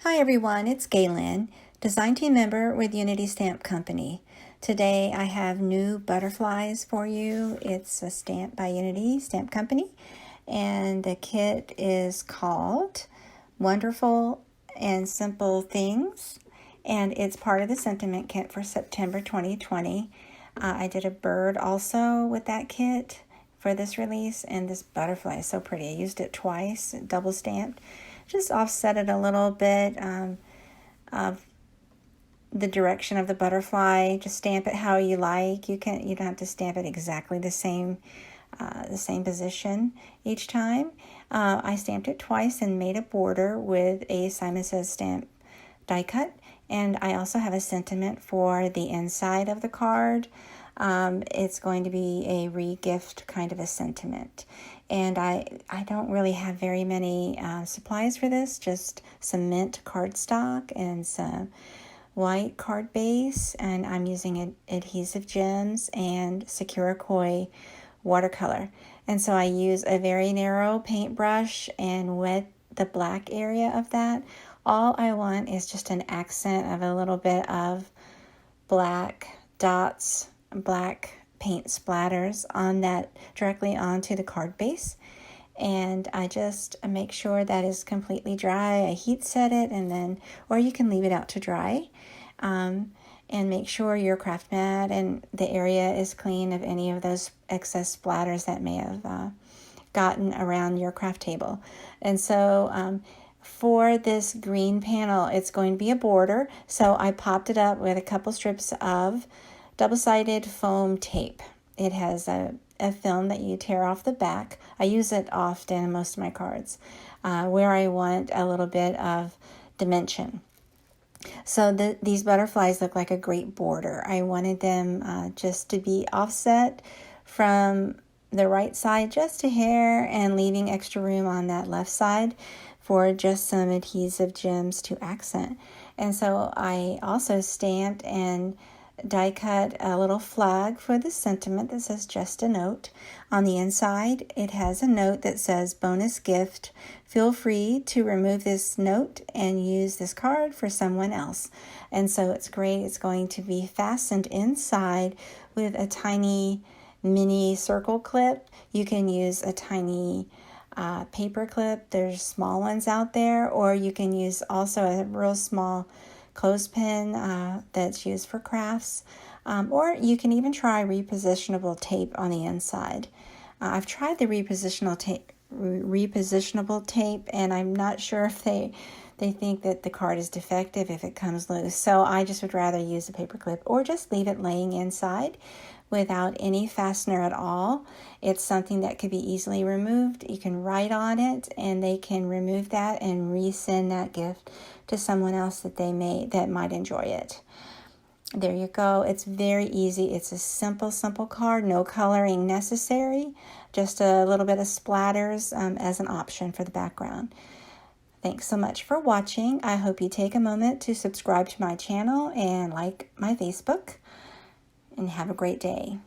Hi everyone, it's Galen, design team member with Unity Stamp Company. Today I have new butterflies for you. It's a stamp by Unity Stamp Company, and the kit is called Wonderful and Simple Things, and it's part of the sentiment kit for September 2020. I did a bird also with that kit for this release, and this butterfly is so pretty. I used it twice, double stamped. Just offset it a little bit of the direction of the butterfly. Just stamp it how you like. You don't have to stamp it exactly the same position each time. I stamped it twice and made a border with a Simon Says stamp die cut. And I also have a sentiment for the inside of the card. It's going to be a re-gift kind of a sentiment. And I don't really have very many supplies for this, just some mint cardstock and some white card base. And I'm using adhesive gems and Sakura Koi watercolor. And so I use a very narrow paintbrush and wet the black area of that. All I want is just an accent of a little bit of black dots, black paint splatters on that directly onto the card base. And I just make sure that is completely dry. I heat set it, and then, or you can leave it out to dry. And make sure your craft mat and the area is clean of any of those excess splatters that may have gotten around your craft table. And so for this green panel, it's going to be a border. So I popped it up with a couple strips of double-sided foam tape. It has a film that you tear off the back. I use it often in most of my cards where I want a little bit of dimension. So these butterflies look like a great border. I wanted them just to be offset from the right side just a hair, and leaving extra room on that left side for just some adhesive gems to accent. And so I also stamped and die cut a little flag for the sentiment that says just a note. On the inside, it has a note that says bonus gift. Feel free to remove this note and use this card for someone else. And so it's great. It's going to be fastened inside with a tiny mini circle clip. You can use a tiny paper clip. There's small ones out there, or you can use also a real small clothespin that's used for crafts, or you can even try repositionable tape on the inside. I've tried the repositionable tape, and I'm not sure if they think that the card is defective if it comes loose. So I just would rather use a paper clip or just leave it laying inside without any fastener at all. It's something that could be easily removed. You can write on it, and they can remove that and resend that gift to someone else that might enjoy it. There you go. It's very easy. It's a simple card. No coloring necessary. Just a little bit of splatters as an option for the background. Thanks so much for watching. I hope you take a moment to subscribe to my channel and like my Facebook. And have a great day.